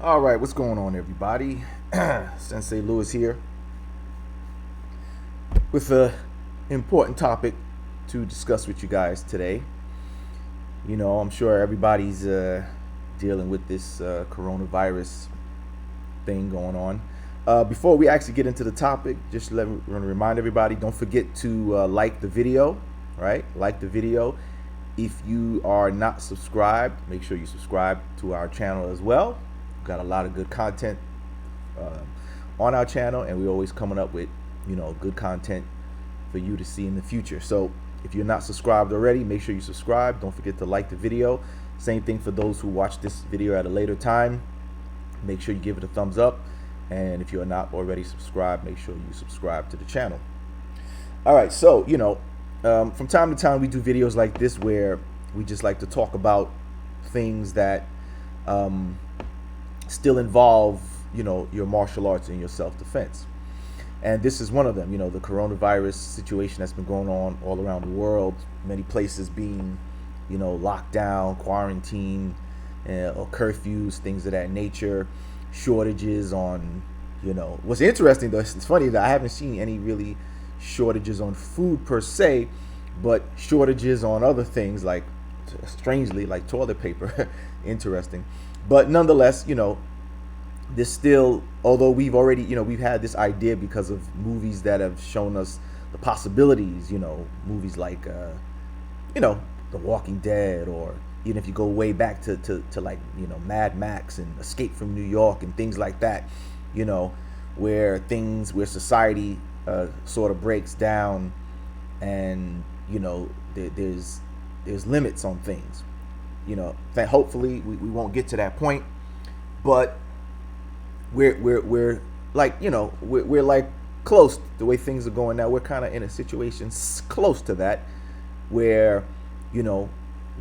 All right, what's going on, everybody? Sensei Lewis here with a important topic to discuss with you guys today. I'm sure everybody's dealing with this coronavirus thing going on. Before we actually get into the topic, just let me remind everybody: don't forget to like the video. Right, like the video. If you are not subscribed, make sure you subscribe to our channel as well. We've got a lot of good content on our channel, and we're always coming up with good content for you to see in the future. So if you're not subscribed already, make sure you subscribe. Don't forget to like the video. Same thing for those who watch this video at a later time. Make sure you give it a thumbs up, and if you're not already subscribed, make sure you subscribe to the channel. All right, so from time to time we do videos like this where we just like to talk about things that still involve your martial arts and your self-defense. And this is one of them. The coronavirus situation that's been going on all around the world, many places being locked down, quarantine, or curfews, things of that nature, shortages on what's interesting though, it's funny that I haven't seen any really shortages on food per se, but shortages on other things, like strangely like toilet paper. Interesting. But nonetheless, this still, although we've already we've had this idea because of movies that have shown us the possibilities, movies like The Walking Dead, or even if you go way back to like Mad Max and Escape from New York and things like that, where society sort of breaks down, and there's limits on things. That hopefully we won't get to that point, but we're like we're like close. The way things are going now, we're kind of in a situation close to that, where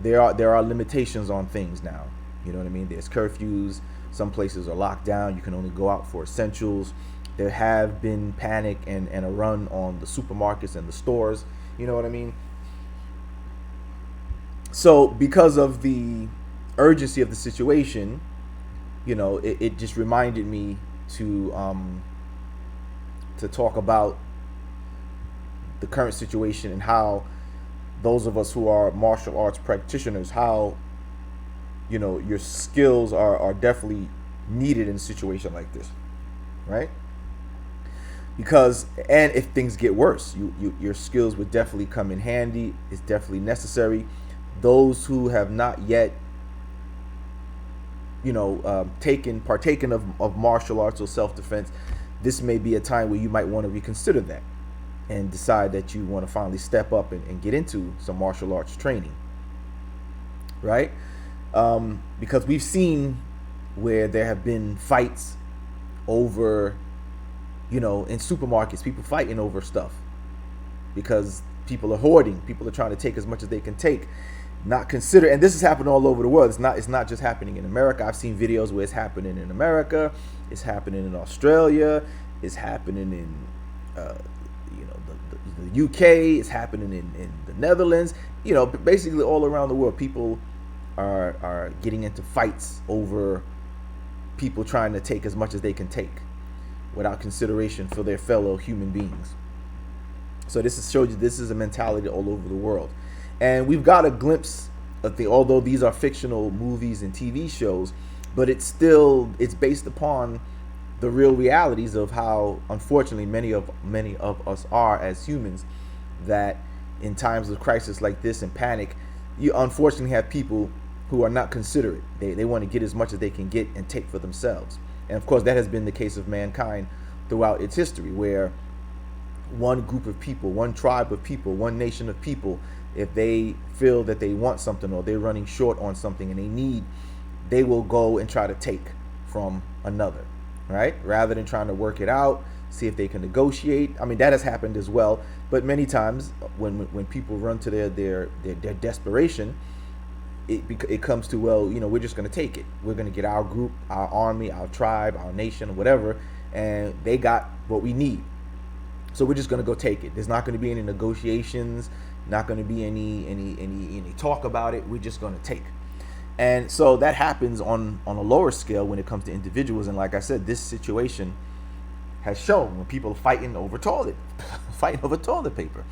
there are limitations on things now. You know what I mean? There's curfews. Some places are locked down. You can only go out for essentials. There have been panic and a run on the supermarkets and the stores. You know what I mean? So because of the urgency of the situation, it just reminded me to talk about the current situation and how those of us who are martial arts practitioners, how your skills are definitely needed in a situation like this, right? Because, and if things get worse, your skills would definitely come in handy. It's definitely necessary. Those who have not yet partaken of martial arts or self-defense, this may be a time where you might want to reconsider that and decide that you want to finally step up and get into some martial arts training, right? Because we've seen where there have been fights over in supermarkets, people fighting over stuff because people are hoarding. People are trying to take as much as they can take, not consider. And this is happening all over the world. It's not just happening in America. I've seen videos where it's happening in America, it's happening in Australia, it's happening in the UK, it's happening in the Netherlands. Basically all around the world, people are getting into fights over people trying to take as much as they can take without consideration for their fellow human beings. So shows you this is a mentality all over the world. And we've got a glimpse of although these are fictional movies and TV shows, but it's based upon the real realities of how, unfortunately, many of us are as humans, that in times of crisis like this and panic, you unfortunately have people who are not considerate. They want to get as much as they can get and take for themselves. And of course, that has been the case of mankind throughout its history, where one group of people, one tribe of people, one nation of people, if they feel that they want something or they're running short on something and they will go and try to take from another, right? Rather than trying to work it out, see if they can negotiate. I mean, that has happened as well. But many times when people run to their desperation, it comes to, well, we're just going to take it. We're going to get our group, our army, our tribe, our nation, whatever, and they got what we need. So we're just going to go take it. There's not going to be any negotiations, not going to be any talk about it. We're just going to take. And so that happens on a lower scale when it comes to individuals. And like I said, this situation has shown when people are fighting over toilet, fighting over toilet paper,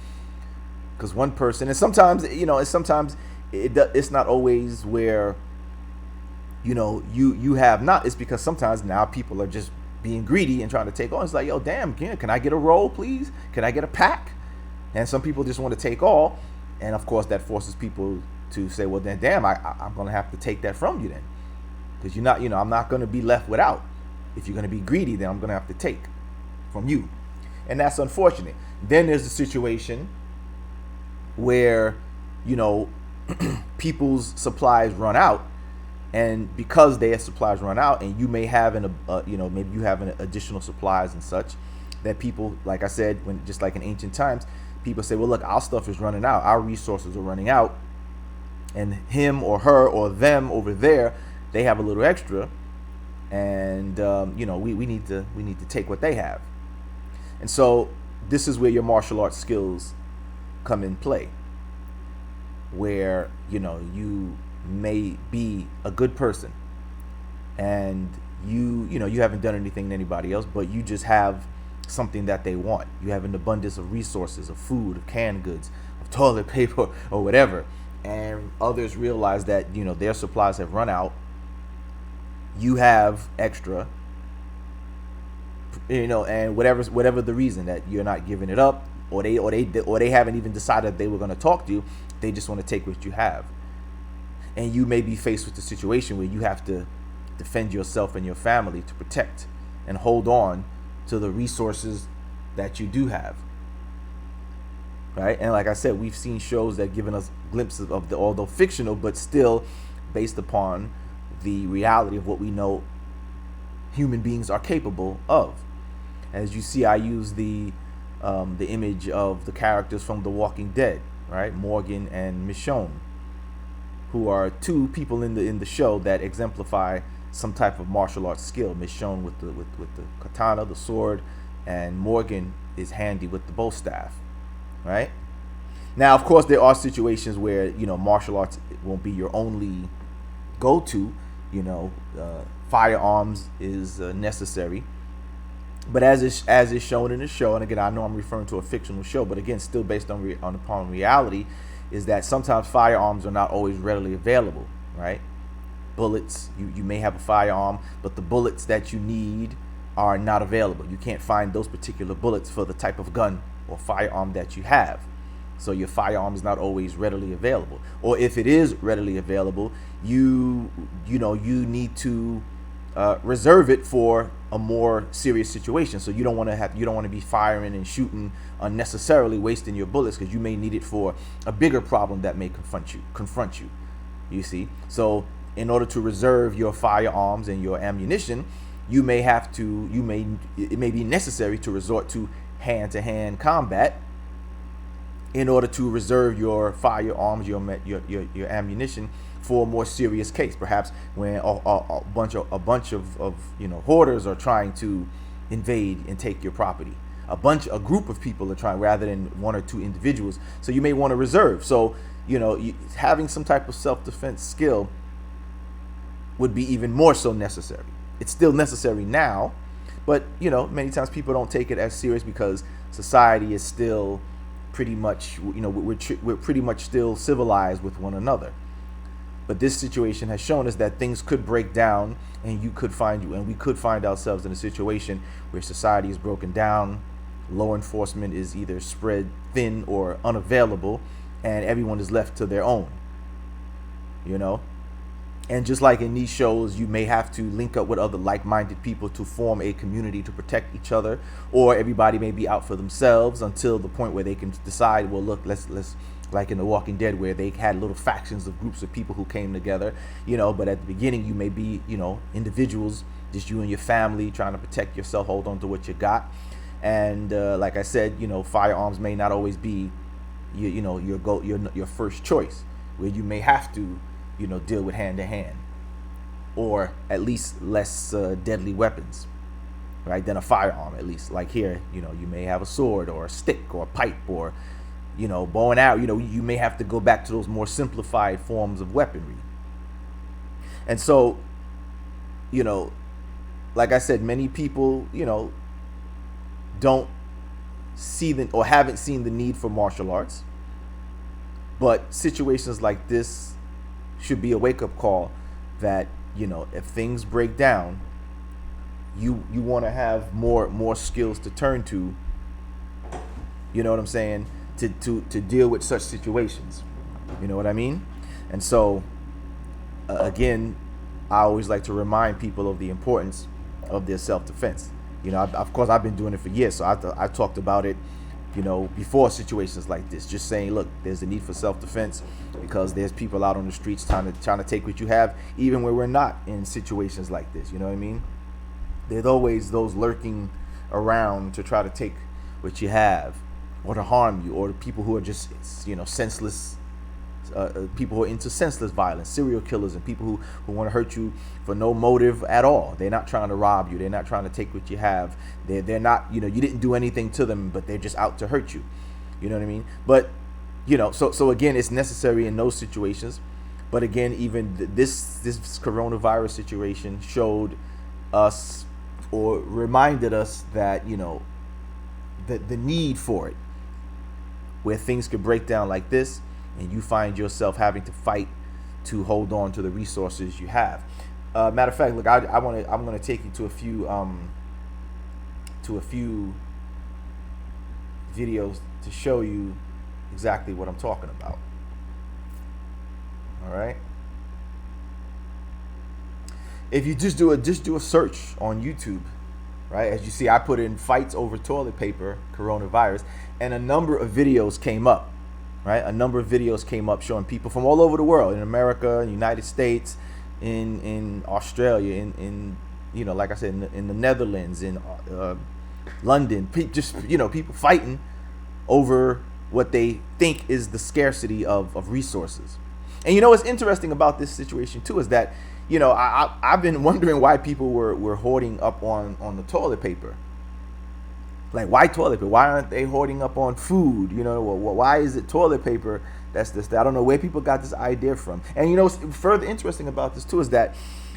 because one person, and sometimes it's not always where you have not. It's because sometimes now people are just being greedy and trying to take on. It's like, yo, damn, can I get a roll, please? Can I get a pack? And some people just want to take all, and of course that forces people to say, well, then, damn, I'm gonna have to take that from you then, because you're not, I'm not gonna be left without. If you're gonna be greedy, then I'm gonna have to take from you, and that's unfortunate. Then there's the situation where people's supplies run out, and because their supplies run out, and you may have maybe you have an additional supplies and such, that people, like I said, when just like in ancient times, people say, well, look, our stuff is running out, our resources are running out, and him or her or them over there, they have a little extra, and we need to take what they have. And so this is where your martial arts skills come in play, where you may be a good person, and you haven't done anything to anybody else, but you just have something that they want. You have an abundance of resources, of food, of canned goods, of toilet paper, or whatever, and others realize that their supplies have run out. You have extra, and whatever the reason that you're not giving it up, or they haven't even decided they were going to talk to you. They just want to take what you have. And you may be faced with a situation where you have to defend yourself and your family, to protect and hold on to the resources that you do have. Right? And like I said, we've seen shows that given us glimpses of although fictional, but still based upon the reality of what we know human beings are capable of. As you see, I use the image of the characters from The Walking Dead, right? Morgan and Michonne, who are two people in the show that exemplify some type of martial arts skill. Michonne with the katana, the sword, and Morgan is handy with the bow staff, right? Now, of course, there are situations where martial arts won't be your only go-to. Firearms is necessary, but as is shown in the show, and again, I know I'm referring to a fictional show, but again, still based upon reality, is that sometimes firearms are not always readily available, right? Bullets, you may have a firearm, but the bullets that you need are not available. You can't find those particular bullets for the type of gun or firearm that you have. So your firearm is not always readily available. Or if it is readily available, you need to reserve it for a more serious situation. So you don't want to be firing and shooting unnecessarily, wasting your bullets, because you may need it for a bigger problem that may confront you. You see? So in order to reserve your firearms and your ammunition, it may be necessary to resort to hand-to-hand combat in order to reserve your firearms, your ammunition for a more serious case. Perhaps when a bunch of hoarders are trying to invade and take your property. A group of people are trying, rather than one or two individuals. So you may want to reserve. So having some type of self-defense skill would be even more so necessary. It's still necessary now, but many times people don't take it as serious because society is still pretty much, we're pretty much still civilized with one another. But this situation has shown us that things could break down, and we could find ourselves in a situation where society is broken down, law enforcement is either spread thin or unavailable, and everyone is left to their own. And just like in these shows, you may have to link up with other like-minded people to form a community to protect each other, or everybody may be out for themselves until the point where they can decide, well, look, let's like in The Walking Dead, where they had little factions of groups of people who came together, but at the beginning you may be, individuals, just you and your family trying to protect yourself, hold on to what you got. And like I said, firearms may not always be your first choice, where you may have to deal with hand-to-hand, or at least less deadly weapons, right, than a firearm. At least, like here, you may have a sword or a stick or a pipe or bow and arrow. You may have to go back to those more simplified forms of weaponry. And so, you know, like I said, many people, don't see the or haven't seen the need for martial arts. But situations like this should be a wake up call that, if things break down, you want to have more skills to turn to. You know what I'm saying? To deal with such situations. You know what I mean? And so, again, I always like to remind people of the importance of their self-defense. Of course, I've been doing it for years, so I talked about it, before situations like this. Just saying, look, there's a need for self-defense because there's people out on the streets trying to take what you have, even when we're not in situations like this. You know what I mean? There's always those lurking around to try to take what you have, or to harm you, or the people who are just, senseless. People who are into senseless violence, serial killers, and people who want to hurt you for no motive at all. They're not trying to rob you. They're not trying to take what you have. They're not, you didn't do anything to them, but they're just out to hurt you. You know what I mean? But, so again, it's necessary in those situations. But again, even this coronavirus situation showed us, or reminded us that, the need for it, where things could break down like this, and you find yourself having to fight to hold on to the resources you have. Matter of fact, look, I'm gonna take you to a few videos to show you exactly what I'm talking about. All right. If you just do a search on YouTube, right? As you see, I put in fights over toilet paper, coronavirus, and a number of videos came up. Right, a number of videos came up showing people from all over the world, in America, in the United States, in Australia, in like I said, in the Netherlands, in London, people fighting over what they think is the scarcity of resources. And what's interesting about this situation too is that I've been wondering why people were hoarding up on the toilet paper. Like, why toilet paper? Why aren't they hoarding up on food? Why is it toilet paper? That's this. I don't know where people got this idea from. And what's further interesting about this too is that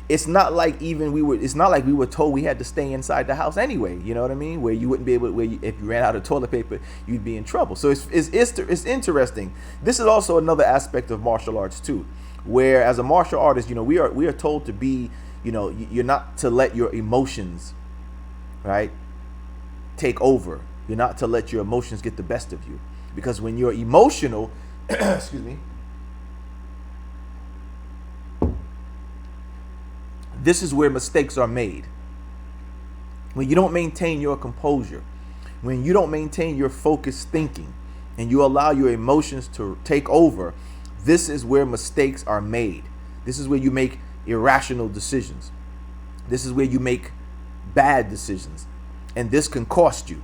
it's not like we were told we had to stay inside the house anyway. You know what I mean? Where you wouldn't be able to, if you ran out of toilet paper, you'd be in trouble. So it's interesting. This is also another aspect of martial arts too, where as a martial artist, we are told to be, you're not to let your emotions, right, take over. You're not to let your emotions get the best of you, because when you're emotional, excuse me, this is where mistakes are made. When you don't maintain your composure, when you don't maintain your focused thinking, and you allow your emotions to take over, this is where mistakes are made. This is where you make irrational decisions. This is where you make bad decisions. And this can cost you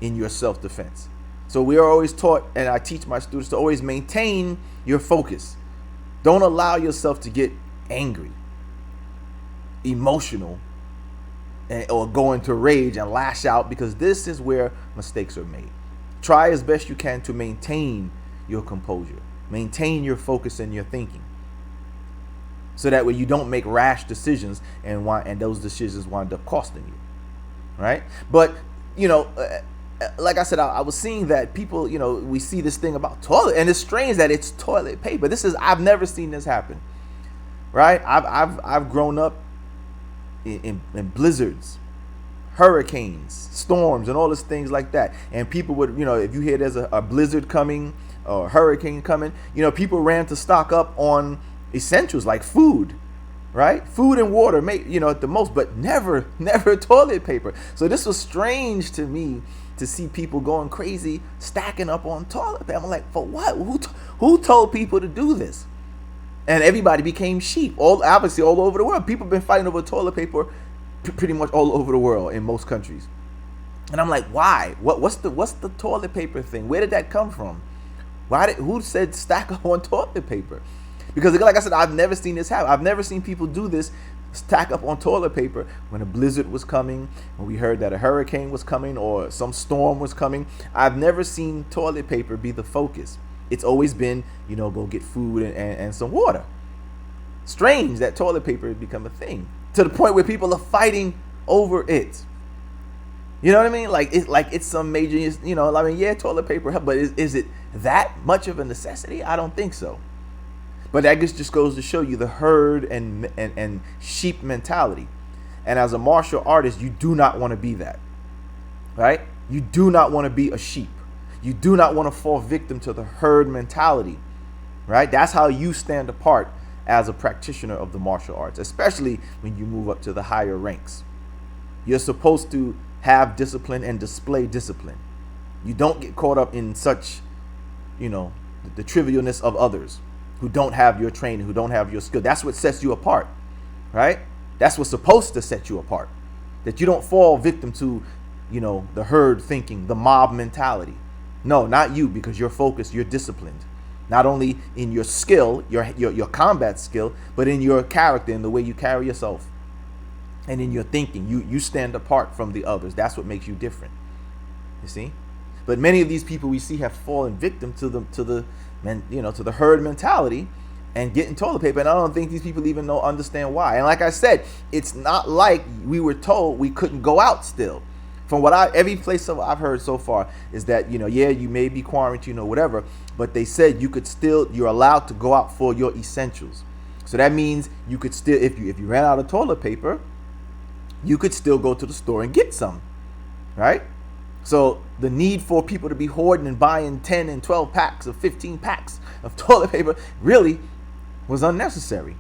in your self-defense. So we are always taught, and I teach my students, to always maintain your focus. Don't allow yourself to get angry, emotional, or go into rage and lash out, because this is where mistakes are made. Try as best you can to maintain your composure, maintain your focus and your thinking, so that way you don't make rash decisions and those decisions wind up costing you. Right? But, like I said, I was seeing that people, we see this thing about toilet, and it's strange that it's toilet paper. I've never seen this happen. Right? I've grown up in blizzards, hurricanes, storms, and all these things like that. And people would, if you hear there's a blizzard coming or a hurricane coming, people ran to stock up on essentials like food. Right? Food and water, at the most, but never toilet paper. So this was strange to me to see people going crazy, stacking up on toilet paper. I'm like, for what? Who told people to do this? And everybody became sheep. Obviously all over the world. People have been fighting over toilet paper pretty much all over the world in most countries. And I'm like, why? What's the toilet paper thing? Where did that come from? Who said stack up on toilet paper? Because, like I said, I've never seen this happen. I've never seen people do this, stack up on toilet paper when a blizzard was coming, when we heard that a hurricane was coming or some storm was coming. I've never seen toilet paper be the focus. It's always been, go get food and some water. strange that toilet paper has become a thing to the point where people are fighting over it. You know what I mean? Like it's some major, I mean, yeah, toilet paper help, but is it that much of a necessity? I don't think so. But that just goes to show you the herd and sheep mentality. And as a martial artist, you do not want to be that, right? You do not want to be a sheep. You do not want to fall victim to the herd mentality, right? That's how you stand apart as a practitioner of the martial arts, especially when you move up to the higher ranks. You're supposed to have discipline and display discipline. You don't get caught up in such, the trivialness of others who don't have your training, who don't have your skill. That's what sets you apart, right? That's what's supposed to set you apart. That you don't fall victim to, the herd thinking, the mob mentality. No, not you, because you're focused, you're disciplined. Not only in your skill, your combat skill, but in your character, in the way you carry yourself. And in your thinking, you stand apart from the others. That's what makes you different. You see? But many of these people we see have fallen victim to the herd mentality and getting toilet paper. And I don't think these people even understand why. And like I said, it's not like we were told we couldn't go out still. From every place I've heard so far is that, you may be quarantined or whatever, but they said you're allowed to go out for your essentials. So that means you could still, if you ran out of toilet paper, you could still go to the store and get some, right? So the need for people to be hoarding and buying 10 and 12 packs of 15 packs of toilet paper really was unnecessary,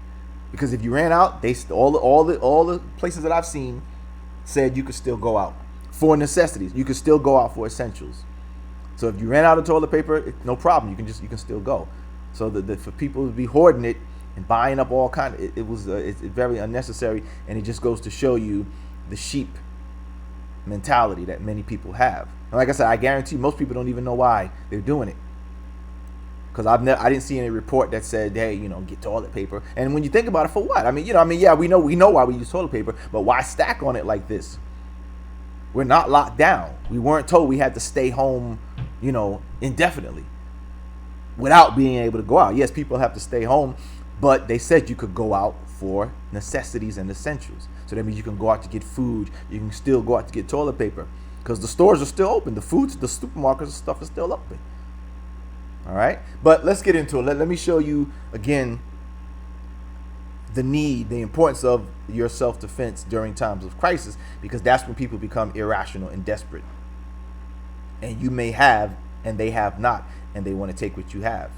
because if you ran out, all the places that I've seen said you could still go out for necessities. You could still go out for essentials. So if you ran out of toilet paper, no problem. You can still go. So for people to be hoarding it and buying up all kind, it's very unnecessary, and it just goes to show you the sheep mentality that many people have. And like I said, I guarantee most people don't even know why they're doing it, because I didn't see any report that said, hey, get toilet paper. And when you think about it, for what? Yeah, we know why we use toilet paper, but why stack on it like this? We're not locked down. We weren't told we had to stay home, indefinitely without being able to go out. Yes, people have to stay home, but they said you could go out for necessities and essentials. So that means you can go out to get food. You can still go out to get toilet paper, because the stores are still open. The supermarkets and stuff is still open. All right, but let's get into it. Let me show you again the importance of your self-defense during times of crisis, because that's when people become irrational and desperate. And you may have, and they have not, and they want to take what you have.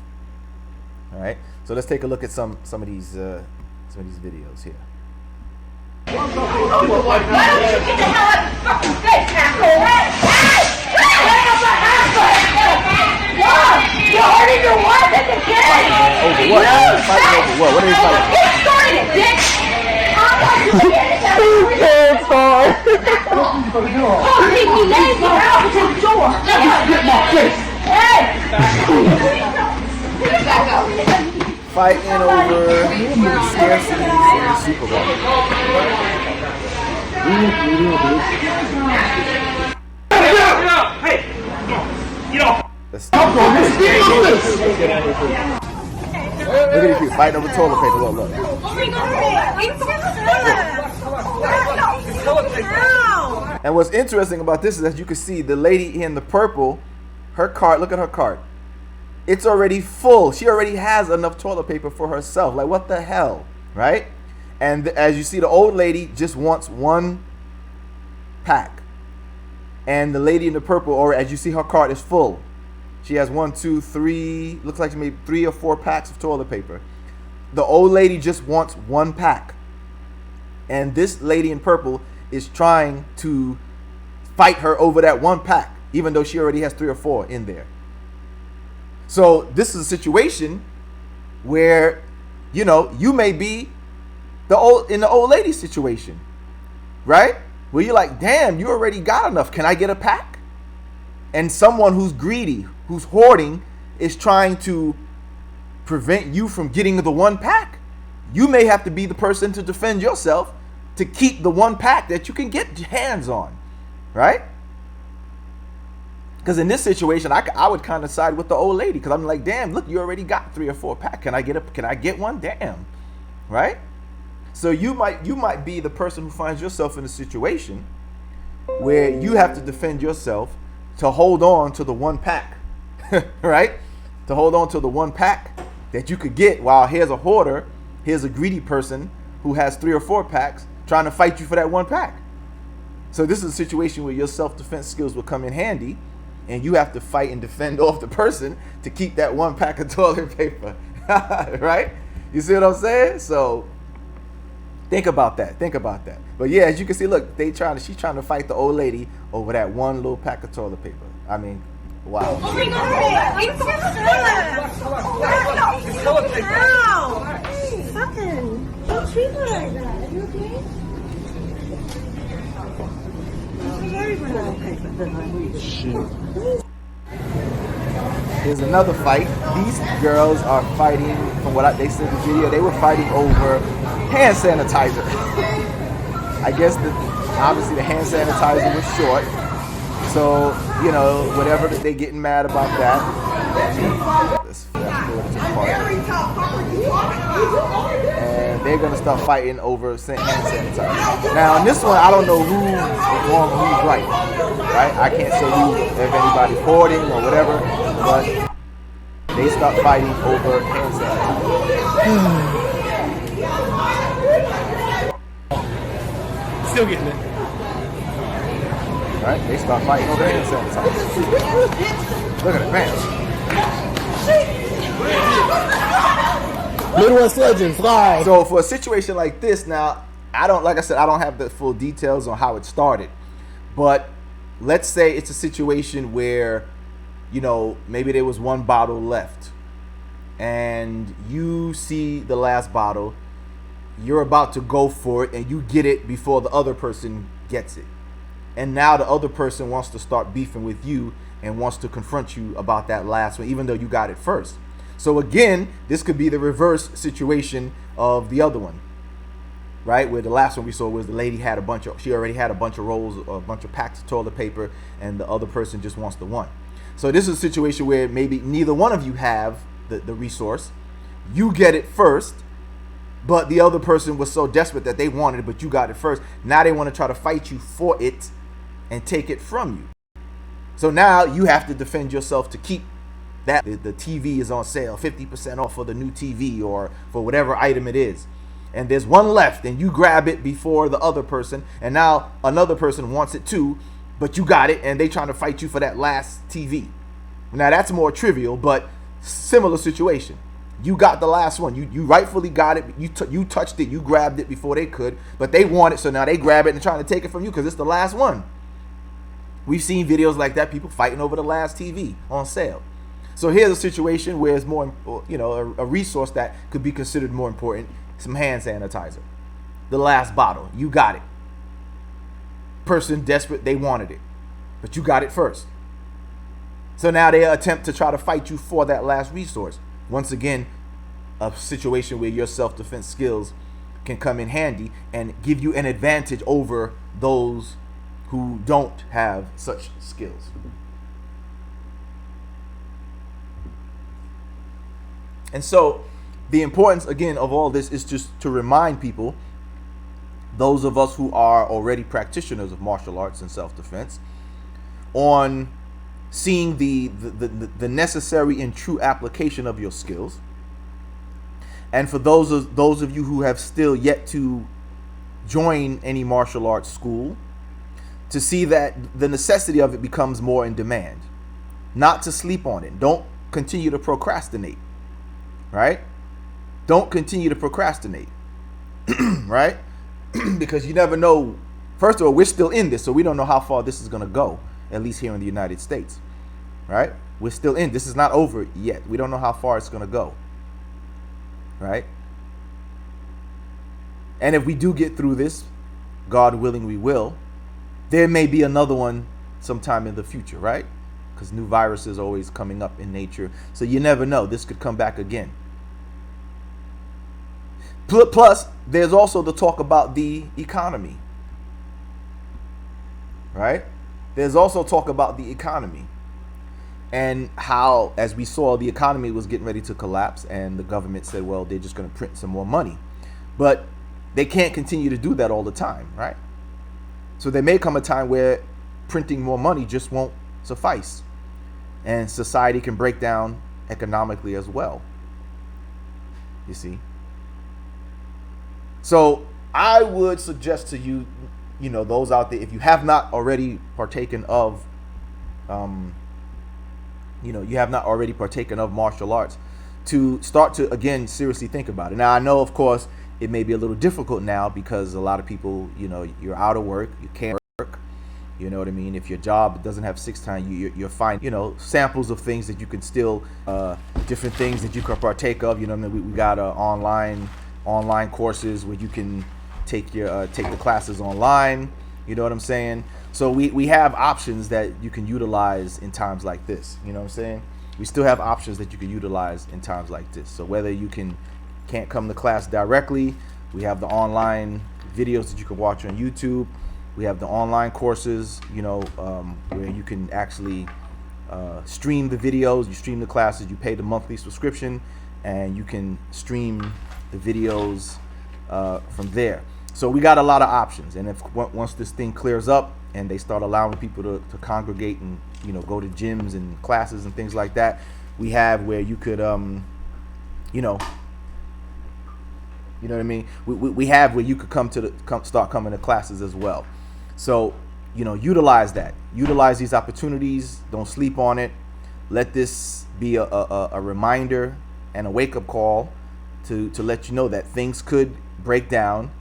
All right, so let's take a look at some of these videos here. Why don't you get the hell out of the fucking face, asshole? You're hurting your wife and the kids! Over what? Fighting over what? What are they fighting? Get started, bitch! I'm not doing it! Oh, make me lazy! Get out to the door! Get my face! Hey! Back up! Fighting over scarcity in the supermarket. Hey! Look at these people fighting over toilet paper. Look. And what's interesting about this is that you can see the lady in the purple, her cart, look at her cart. It's already full. She already has enough toilet paper for herself. Like, what the hell, right? And as you see, the old lady just wants one pack. And the lady in the purple, or as you see, her cart is full. She has 1, 2, 3, looks like she made 3 or 4 packs of toilet paper. The old lady just wants one pack. And this lady in purple is trying to fight her over that one pack, even though she already has 3 or 4 in there. So this is a situation where, you may be in the old lady situation, right? Where you're like, damn, you already got enough. Can I get a pack? And someone who's greedy, who's hoarding, is trying to prevent you from getting the one pack. You may have to be the person to defend yourself to keep the one pack that you can get your hands on, right? Because in this situation, I would kind of side with the old lady, because I'm like, damn, look, you already got 3 or 4 pack. Can I get one? Damn. right? So you might be the person who finds yourself in a situation where you have to defend yourself to hold on to the one pack, right? To hold on to the one pack that you could get, while here's a hoarder, here's a greedy person who has 3 or 4 packs trying to fight you for that one pack. So this is a situation where your self-defense skills will come in handy, and you have to fight and defend off the person to keep that one pack of toilet paper, right? You see what I'm saying? So think about that. Think about that. But yeah, as you can see, look, she's trying to fight the old lady over that one little pack of toilet paper. I mean, wow. Oh my God! It's Ow! Fucking! Don't treat her like that. Are you okay? I'm sorry for that. Here's another fight. These girls are fighting, from what they said in the video, they were fighting over hand sanitizer. I guess obviously the hand sanitizer was short. So, you know, whatever they getting mad about that. Let's fast forward to the part. And they're gonna start fighting over hand sanitizer. Now in this one, I don't know who's wrong, who's right. Right? I can't say if anybody's hoarding or whatever, but they start fighting over hand sanitizer. Still getting it. Right? They start fighting over hand sanitizer. Look at it, man. Midwest Legends, fly. So for a situation like this, now like I said, I don't have the full details on how it started, but let's say it's a situation where, you know, maybe there was one bottle left, and you see the last bottle, you're about to go for it, and you get it before the other person gets it. And now the other person wants to start beefing with you and wants to confront you about that last one, even though you got it first. So again, this could be the reverse situation of the other one, right? Where the last one we saw was the lady had she already had a bunch of rolls, a bunch of packs of toilet paper, and the other person just wants the one. So this is a situation where maybe neither one of you have the resource. You get it first, but the other person was so desperate that they wanted it, but you got it first. Now they want to try to fight you for it and take it from you. So now you have to defend yourself to keep that. The TV is on sale, 50% off for the new TV or for whatever item it is. And there's one left, and you grab it before the other person, and now another person wants it too, but you got it, and they trying to fight you for that last TV. Now that's more trivial, but similar situation. You got the last one. You rightfully got it. You touched it. You grabbed it before they could, but they want it, so now they grab it and trying to take it from you because it's the last one. We've seen videos like that, people fighting over the last TV on sale. So here's a situation where it's more, you know, a resource that could be considered more important. Some hand sanitizer. The last bottle. You got it. Person desperate, they wanted it, but you got it first. So now they attempt to try to fight you for that last resource. Once again, a situation where your self-defense skills can come in handy and give you an advantage over those who don't have such skills. And so the importance, again, of all this is just to remind people, those of us who are already practitioners of martial arts and self-defense, on seeing the necessary and true application of your skills. And for those of you who have still yet to join any martial arts school, to see that the necessity of it becomes more in demand. Not to sleep on it. Don't continue to procrastinate. Right? Don't continue to procrastinate. Right? Because you never know. First of all, we're still in this, so we don't know how far this is going to go, at least here in the United States. Right? We're still in. This is not over yet. We don't know how far it's going to go. Right? And if we do get through this, God willing we will, there may be another one sometime in the future, right? Because new viruses are always coming up in nature. So you never know. This could come back again. Plus, there's also the talk about the economy. Right? There's also talk about the economy. And how, as we saw, the economy was getting ready to collapse. And the government said, well, they're just going to print some more money. But they can't continue to do that all the time, right? So there may come a time where printing more money just won't suffice, and society can break down economically as well. You see? So I would suggest to you, those out there, if you have not already partaken of, martial arts, to start to, again, seriously think about it. Now, I know, of course, it may be a little difficult now because a lot of people, you're out of work, you can't work. You know what I mean? If your job doesn't have 6 time, you're fine. Samples of things that you can still, different things that you can partake of. We got online courses where you can take the classes online. You know what I'm saying? So we have options that you can utilize in times like this. You know what I'm saying? We still have options that you can utilize in times like this. So whether you can't come to class directly, we have the online videos that you can watch on YouTube. We have the online courses, where you can actually stream the videos, you stream the classes, you pay the monthly subscription, and you can stream the videos from there. So we got a lot of options, and once this thing clears up and they start allowing people to congregate and go to gyms and classes and things like that, we have where you could you know what I mean. We have where you could start coming to classes as well. So utilize that. Utilize these opportunities. Don't sleep on it. Let this be a reminder and a wake-up call to let you know that things could break down,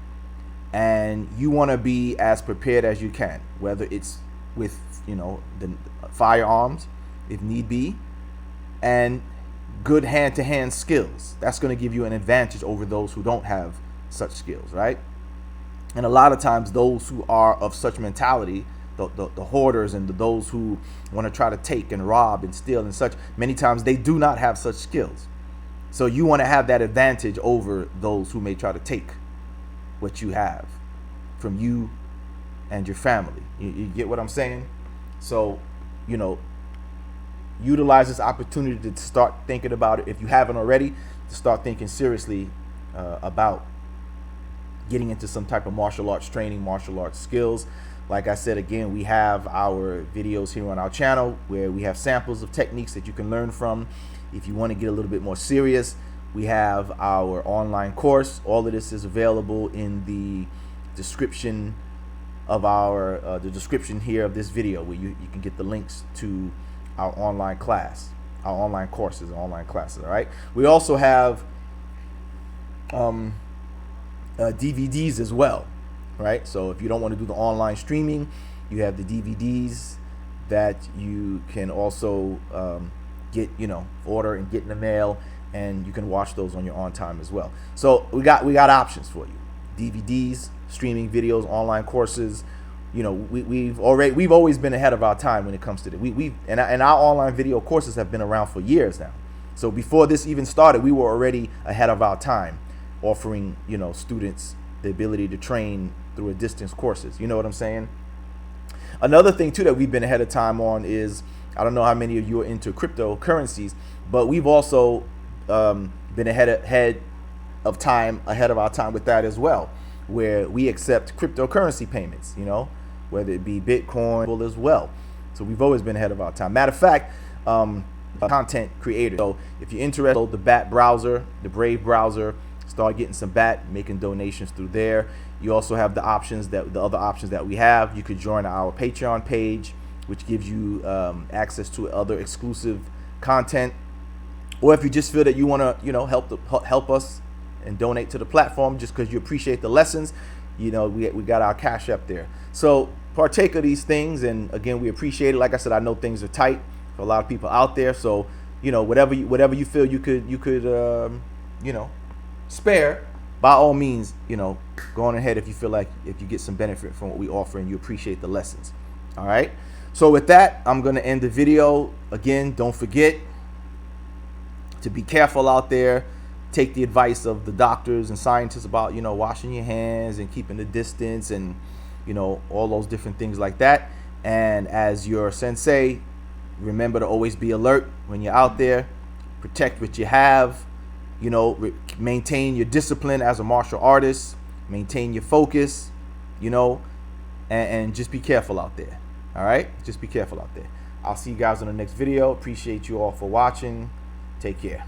and you want to be as prepared as you can, whether it's with the firearms if need be, and good hand-to-hand skills. That's going to give you an advantage over those who don't have such skills, right? And a lot of times those who are of such mentality, the hoarders and those who want to try to take and rob and steal and such, many times they do not have such skills. So you want to have that advantage over those who may try to take what you have from you and your family. You get what I'm saying? So, utilize this opportunity to start thinking about it. If you haven't already, to start thinking seriously about getting into some type of martial arts training, martial arts skills. Like I said, again, we have our videos here on our channel where we have samples of techniques that you can learn from. If you want to get a little bit more serious, we have our online course. All of this is available in the description of the description here of this video, where you can get the links to our online class, our online courses, online classes. All right. We also have DVDs as well, right? So if you don't want to do the online streaming, you have the DVDs that you can also get, order and get in the mail, and you can watch those on your own time as well. So we got options for you: DVDs, streaming videos, online courses. We've always been ahead of our time when it comes to that. And our online video courses have been around for years now. So before this even started, we were already ahead of our time, offering students the ability to train through a distance courses. You know what I'm saying? Another thing too that we've been ahead of time on is, I don't know how many of you are into cryptocurrencies, but we've also been ahead of our time with that as well, where we accept cryptocurrency payments, whether it be Bitcoin as well. So we've always been ahead of our time. Matter of fact, content creators. So if you're interested, the BAT browser, the Brave browser, start getting some BAT, making donations through there. You also have the other options that we have. You could join our Patreon page, which gives you access to other exclusive content. Or if you just feel that you want to, help us and donate to the platform just because you appreciate the lessons, we got our Cash App there. So partake of these things, and again, we appreciate it. Like I said, I know things are tight for a lot of people out there, so whatever you feel you could spare, by all means, go on ahead if you feel like if you get some benefit from what we offer and you appreciate the lessons. All right. So with that, I'm going to end the video. Again, don't forget to be careful out there. Take the advice of the doctors and scientists about, washing your hands and keeping the distance and, all those different things like that. And as your sensei, remember to always be alert when you're out there. Protect what you have. You know, maintain your discipline as a martial artist. Maintain your focus. You know, and just be careful out there. All right, just be careful out there. I'll see you guys in the next video. Appreciate you all for watching. Take care.